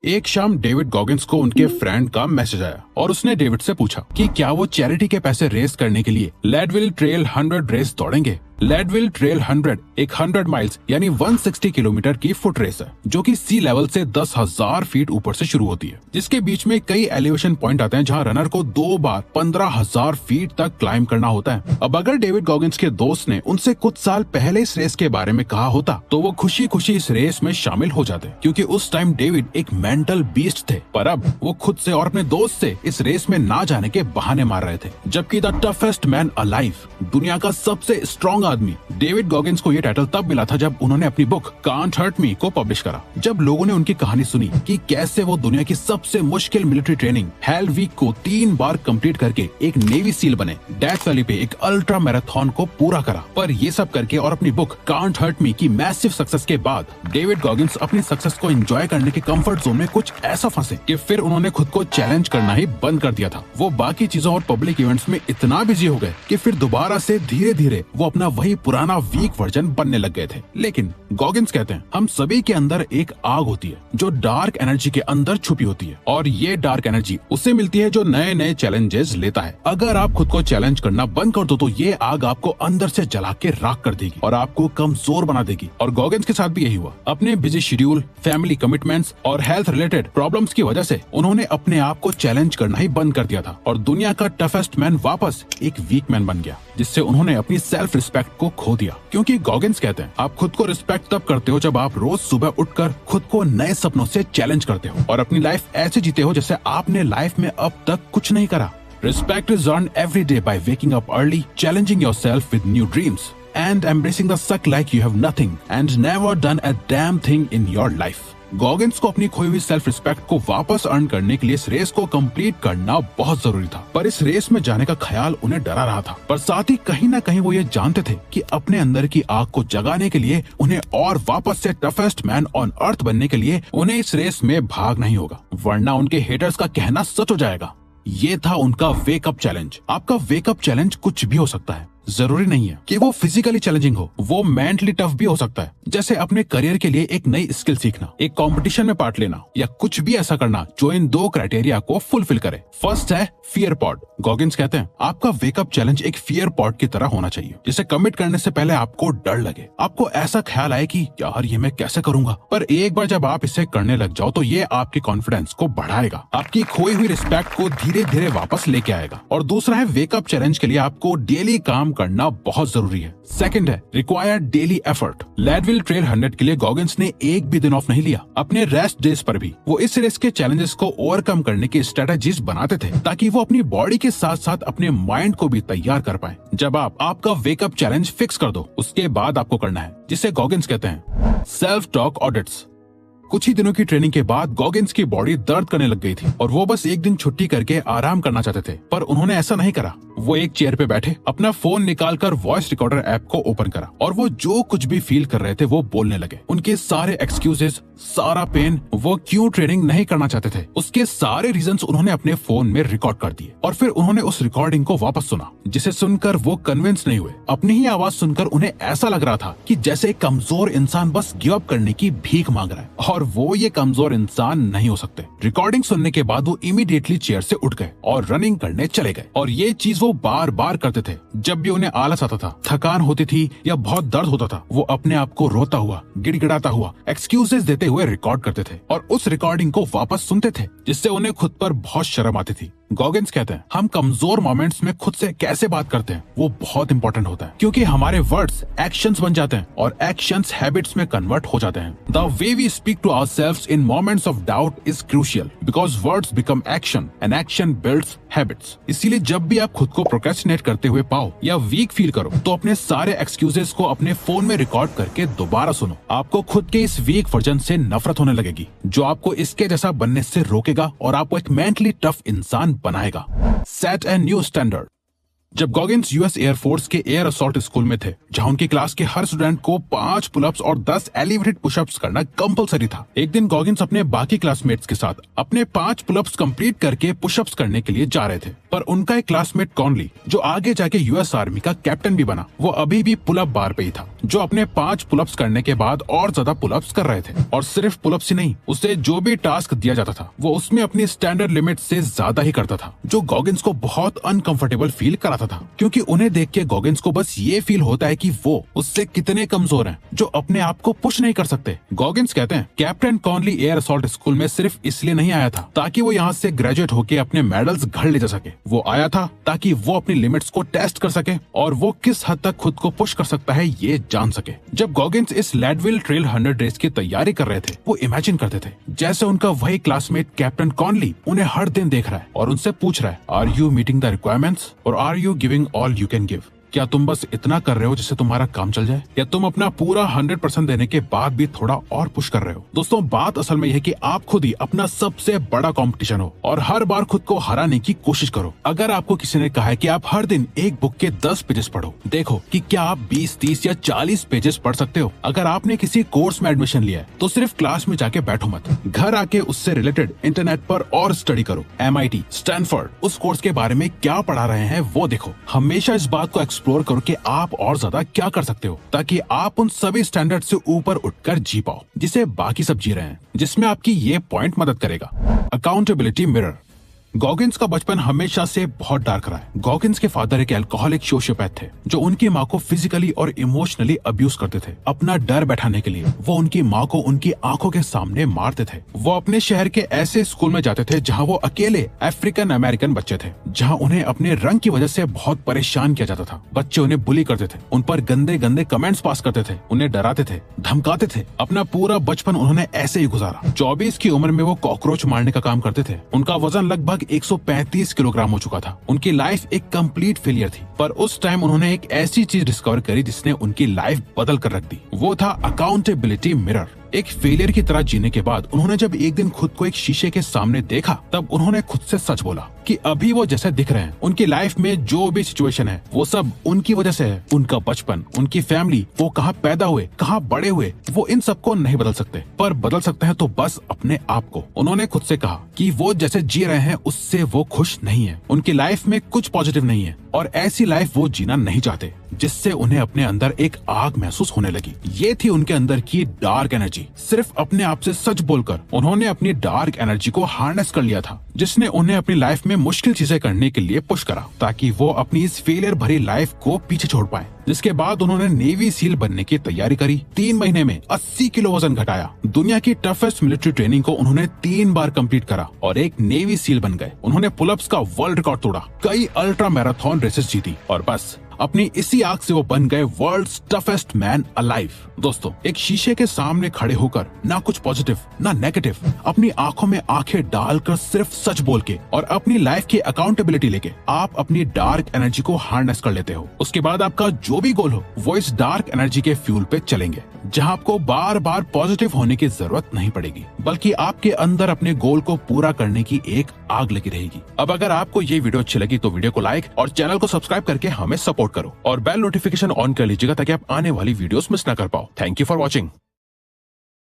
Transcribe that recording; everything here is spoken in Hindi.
एक शाम डेविड गॉगिंस को उनके फ्रेंड का मैसेज आया और उसने डेविड से पूछा कि क्या वो चैरिटी के पैसे रेस करने के लिए लेडविल ट्रेल 100 रेस दौड़ेंगे। लेडविल ट्रेल 100 एक 100 माइल्स यानी 160 किलोमीटर की फुट रेस है जो कि सी लेवल से 10,000 फीट ऊपर से शुरू होती है, जिसके बीच में कई एलिवेशन पॉइंट आते हैं जहां रनर को 2 बार 15,000 फीट तक क्लाइम करना होता है। अब अगर डेविड गॉगिंस के दोस्त ने उनसे कुछ साल पहले इस रेस के बारे में कहा होता तो वो खुशी खुशी इस रेस में शामिल हो जाते, क्योंकि उस टाइम डेविड एक मेंटल बीस्ट थे, पर अब वो खुद से और अपने दोस्त से इस रेस में ना जाने के बहाने मार रहे थे। जबकि द टफेस्ट मैन अलाइव, दुनिया का सबसे स्ट्रॉन्ग आदमी, डेविड गॉगिंस को ये टाइटल तब मिला था जब उन्होंने अपनी बुक कांट हर्ट मी को पब्लिश करा। जब लोगों ने उनकी कहानी सुनी कि कैसे वो दुनिया की सबसे मुश्किल मिलिट्री ट्रेनिंग हेल वीक को 3 बार कंप्लीट करके एक नेवी सील बने, डेथ वैली पे एक अल्ट्रा मैराथन को पूरा करा, पर ये सब करके और अपनी बुक कांट हर्ट मी की मैसिव सक्सेस के बाद डेविड गॉगिंस अपनी सक्सेस को एंजॉय करने के कंफर्ट जोन में कुछ ऐसा फंसे कि फिर उन्होंने खुद को चैलेंज करना ही बंद कर दिया था। वो बाकी चीजों और पब्लिक इवेंट्स में इतना बिजी हो गए कि फिर दोबारा से धीरे धीरे वो अपना वही पुराना वीक वर्जन बनने लग गए थे। लेकिन गॉगिंस कहते हैं हम सभी के अंदर एक आग होती है जो डार्क एनर्जी के अंदर छुपी होती है, और ये डार्क एनर्जी उससे मिलती है जो नए नए चैलेंजेस लेता है। अगर आप खुद को चैलेंज करना बंद कर दो तो ये आग आपको अंदर से जला के राख कर देगी और आपको कमजोर बना देगी। और गॉगिंस के साथ भी यही हुआ। अपने बिजी शेड्यूल, फैमिली कमिटमेंट्स और हेल्थ रिलेटेड प्रॉब्लम्स की वजह से उन्होंने अपने आप को चैलेंज करना ही बंद कर दिया था और दुनिया का टफेस्ट मैन वापस एक वीक मैन बन गया, जिससे उन्होंने अपनी सेल्फ रिस्पेक्ट को खो दिया। क्योंकि गॉगिंस कहते हैं आप खुद को रिस्पेक्ट तब करते हो जब आप रोज सुबह उठकर खुद को नए सपनों से चैलेंज करते हो और अपनी लाइफ ऐसे जीते हो जैसे आपने लाइफ में अब तक कुछ नहीं करा। Respect is earned every day by waking up early, challenging yourself with new dreams, and embracing the suck like you have nothing and never done a damn thing in your life. Goggins को अपनी खोई हुई सेल्फ रिस्पेक्ट को वापस अर्न करने के लिए इस रेस को कंप्लीट करना बहुत जरूरी था, पर इस रेस में जाने का ख्याल उन्हें डरा रहा था। पर साथ ही कहीं न कहीं वो ये जानते थे कि अपने अंदर की आग को जगाने के लिए उन्हें और वापस से टफेस्ट मैन ऑन अर्थ बनने के लिए उन्हें इस रेस में भाग नहीं होगा, वरना उनके हेटर्स का कहना सच हो जाएगा। ये था उनका वेकअप चैलेंज। आपका वेकअप चैलेंज कुछ भी हो सकता है, जरूरी नहीं है कि वो फिजिकली चैलेंजिंग हो, वो मेंटली टफ भी हो सकता है, जैसे अपने करियर के लिए एक नई स्किल सीखना, एक कंपटीशन में पार्ट लेना या कुछ भी ऐसा करना जो इन 2 क्राइटेरिया को फुलफिल करे। फर्स्ट है फियर पॉड। गॉगिंस कहते हैं आपका वेकअप चैलेंज एक फियर पॉड की तरह होना चाहिए, जिसे कमिट करने से पहले आपको डर लगे, आपको ऐसा ख्याल आए कि यार ये मैं कैसे करूंगा, पर एक बार जब आप इसे करने लग जाओ तो ये आपकी कॉन्फिडेंस को बढ़ाएगा, आपकी खोई हुई रिस्पेक्ट को धीरे धीरे वापस लेके आएगा। और दूसरा है वेकअप चैलेंज के लिए आपको डेली काम करना बहुत जरूरी है। सेकंड है रिक्वायर्ड डेली एफर्ट। लेडविल ट्रेल 100 के लिए गॉगिंस ने एक भी दिन ऑफ नहीं लिया। अपने रेस्ट डेज पर भी वो इस रेस के चैलेंजेस को ओवरकम करने की स्ट्रेटेजीज बनाते थे ताकि वो अपनी बॉडी के साथ साथ अपने माइंड को भी तैयार कर पाए। जब आप आपका वेकअप चैलेंज फिक्स कर दो, उसके बाद आपको करना है जिसे गॉगिंस कहते हैं सेल्फ टॉक ऑडिट्स। कुछ ही दिनों की ट्रेनिंग के बाद गॉगिंस की बॉडी दर्द करने लग गई थी और वो बस एक दिन छुट्टी करके आराम करना चाहते थे, पर उन्होंने ऐसा नहीं करा। वो एक चेयर पे बैठे अपना फोन निकालकर वॉइस रिकॉर्डर ऐप को ओपन करा और वो जो कुछ भी फील कर रहे थे वो बोलने लगे। उनके सारे एक्सक्यूजेस, सारा पेन, वो क्यों ट्रेनिंग नहीं करना चाहते थे, उसके सारे रीजंस उन्होंने अपने फोन में रिकॉर्ड कर दिए और फिर उन्होंने उस रिकॉर्डिंग को वापस सुना, जिसे सुनकर वो कन्विंस नहीं हुए। अपनी ही आवाज सुनकर उन्हें ऐसा लग रहा था कि जैसे एक कमजोर इंसान बस गिव अप करने की भीख मांग रहा है, और वो ये कमजोर इंसान नहीं हो सकते। रिकॉर्डिंग सुनने के बाद वो इमीडिएटली चेयर से उठ गए और रनिंग करने चले गए, और ये चीज वो बार बार करते थे। जब भी उन्हें आलस आता था, थकान होती थी या बहुत दर्द होता था, वो अपने आप को रोता हुआ, गिड़गिड़ाता हुआ, एक्सक्यूजेस देते हुए रिकॉर्ड करते थे और उस रिकॉर्डिंग को वापस सुनते थे, जिससे उन्हें खुद पर बहुत शर्म आती थी। गॉगिंस कहते हैं हम कमजोर मोमेंट्स में खुद से कैसे बात करते हैं वो बहुत इंपॉर्टेंट होता है, क्योंकि हमारे वर्ड्स एक्शंस बन जाते हैं और एक्शंस हैबिट्स में कन्वर्ट हो जाते हैं। The way we speak to ourselves in moments of doubt is crucial because words become action and action builds habits. इसीलिए जब भी आप खुद को प्रोक्रेस्टिनेट करते हुए पाओ या वीक फील करो तो अपने सारे एक्सक्यूजेस को अपने फोन में रिकॉर्ड करके दोबारा सुनो। आपको खुद के इस वीक वर्जन से नफरत होने लगेगी जो आपको इसके जैसा बनने से रोकेगा और आपको एक मेंटली टफ इंसान बनाएगा। Set a new standard. जब गॉगिन्स यूएस एयरफोर्स के एयर असॉल्ट स्कूल में थे, जहां उनकी क्लास के हर स्टूडेंट को 5 पुलअप्स और 10 एलिवेटेड पुशअप्स करना कंपलसरी था। एक दिन गॉगिन्स अपने बाकी क्लासमेट्स के साथ अपने 5 पुलअप्स कंप्लीट करके पुशअप्स करने के लिए जा रहे थे, पर उनका एक क्लासमेट कॉनली, जो आगे जाके यूएस आर्मी का कैप्टन भी बना, वो अभी भी पुलअप बार पे ही था, जो अपने 5 पुलअप्स करने के बाद और ज्यादा पुलअप्स कर रहे थे। और सिर्फ पुलअप्स ही नहीं, उसे जो भी टास्क दिया जाता था वो उसमें अपनी स्टैंडर्ड लिमिट से ज्यादा ही करता था, जो गॉगिन्स को बहुत अनकंफर्टेबल फील कराता था, क्योंकि उन्हें देख के गॉगिन्स को बस ये फील होता है कि वो उससे कितने कमजोर हैं, जो अपने आप को पुश नहीं कर सकते। गॉगिन्स कहते हैं captain Conley air assault school में सिर्फ इसलिए नहीं आया था ताकि वो यहाँ से ग्रेजुएट होकर अपने मेडल्स घर ले जा सके। वो आया था ताकि वो अपनी लिमिट्स को टेस्ट कर सके और वो किस हद तक खुद को पुश कर सकता है ये जान सके। जब गॉगिन्स इस लेडविल ट्रेल 100 रेस की तैयारी कर रहे थे, वो इमेजिन करते थे जैसे उनका वही क्लासमेट कैप्टन कॉनली उन्हें हर दिन देख रहा है और उनसे पूछ रहा है, are you meeting the requirements और are you giving all you can give? क्या तुम बस इतना कर रहे हो जिससे तुम्हारा काम चल जाए, या तुम अपना पूरा 100% देने के बाद भी थोड़ा और पुश कर रहे हो? दोस्तों, बात असल में यह है कि आप खुद ही अपना सबसे बड़ा कंपटीशन हो और हर बार खुद को हराने की कोशिश करो। अगर आपको किसी ने कहा है कि आप हर दिन एक बुक के 10 पेजेस पढ़ो, देखो कि क्या आप 20, 30 या 40 पेजेस पढ़ सकते हो। अगर आपने किसी कोर्स में एडमिशन लिया है तो सिर्फ क्लास में जाके बैठो मत, घर आके उससे रिलेटेड इंटरनेट पर और स्टडी करो। MIT, स्टैनफोर्ड उस कोर्स के बारे में क्या पढ़ा रहे हैं वो देखो। हमेशा इस बात को एक्सप्लोर करो कि आप और ज्यादा क्या कर सकते हो, ताकि आप उन सभी स्टैंडर्ड से ऊपर उठकर जी पाओ जिसे बाकी सब जी रहे हैं। जिसमें आपकी ये पॉइंट मदद करेगा, अकाउंटेबिलिटी मिरर। गॉगिन्स का बचपन हमेशा से बहुत डार्क रहा है। गॉगिन्स के फादर एक अल्कोहलिक सोशियोपैथ थे, जो उनकी माँ को फिजिकली और इमोशनली अब्यूज करते थे। अपना डर बैठाने के लिए वो उनकी माँ को उनकी आंखों के सामने मारते थे। वो अपने शहर के ऐसे स्कूल में जाते थे जहाँ वो अकेले अफ्रीकन अमेरिकन बच्चे थे, जहाँ उन्हें अपने रंग की वजह से बहुत परेशान किया जाता था। बच्चे उन्हें बुली करते थे, उन पर गंदे गंदे कमेंट्स पास करते थे, उन्हें डराते थे, धमकाते थे। अपना पूरा बचपन उन्होंने ऐसे ही गुजारा। 24 की उम्र में वो कॉकरोच मारने का काम करते थे। उनका वजन लगभग 135 किलोग्राम हो चुका था। उनकी लाइफ एक कंप्लीट फेलियर थी, पर उस टाइम उन्होंने एक ऐसी चीज डिस्कवर करी जिसने उनकी लाइफ बदल कर रख दी। वो था अकाउंटेबिलिटी मिरर। एक फेलियर की तरह जीने के बाद उन्होंने जब एक दिन खुद को एक शीशे के सामने देखा, तब उन्होंने खुद से सच बोला कि अभी वो जैसे दिख रहे हैं, उनकी लाइफ में जो भी सिचुएशन है वो सब उनकी वजह से है। उनका बचपन, उनकी फैमिली, वो कहाँ पैदा हुए, कहाँ बड़े हुए, वो इन सबको नहीं बदल सकते, पर बदल सकते हैं तो बस अपने आप को। उन्होंने खुद से कहा कि वो जैसे जी रहे हैं उससे वो खुश नहीं है। उनकी लाइफ में कुछ पॉजिटिव नहीं है और ऐसी लाइफ वो जीना नहीं चाहते जिससे उन्हें अपने अंदर एक आग महसूस होने लगी। ये थी उनके अंदर की डार्क एनर्जी। सिर्फ अपने आप से सच बोलकर उन्होंने अपनी डार्क एनर्जी को हार्नेस कर लिया था, जिसने उन्हें अपनी लाइफ में मुश्किल चीजें करने के लिए पुश करा, ताकि वो अपनी इस फेलियर भरी लाइफ को पीछे छोड़ पाए। जिसके बाद उन्होंने नेवी सील बनने की तैयारी करी। 3 महीने में 80 किलो वजन घटाया। दुनिया की टफेस्ट मिलिट्री ट्रेनिंग को उन्होंने 3 बार कंप्लीट करा और एक नेवी सील बन गए। उन्होंने पुलअप्स का वर्ल्ड रिकॉर्ड तोड़ा, कई अल्ट्रा मैराथन रेसेस जीती और बस अपनी इसी आग से वो बन गए वर्ल्ड्स टफेस्ट मैन अलाइव। दोस्तों, एक शीशे के सामने खड़े होकर ना कुछ पॉजिटिव ना नेगेटिव, अपनी आंखों में आंखें डालकर सिर्फ सच बोल के और अपनी लाइफ की अकाउंटेबिलिटी लेके आप अपनी डार्क एनर्जी को हार्नेस कर लेते हो। उसके बाद आपका जो भी गोल हो वो इस डार्क एनर्जी के फ्यूल पे चलेंगे, जहां आपको बार बार पॉजिटिव होने की जरूरत नहीं पड़ेगी, बल्कि आपके अंदर अपने गोल को पूरा करने की एक आग लगी रहेगी। अब अगर आपको ये वीडियो अच्छी लगी तो वीडियो को लाइक और चैनल को सब्सक्राइब करके हमें सपोर्ट करो और बेल नोटिफिकेशन ऑन कर लीजिएगा ताकि आप आने वाली वीडियोस मिस ना कर पाओ। Thank you for watching.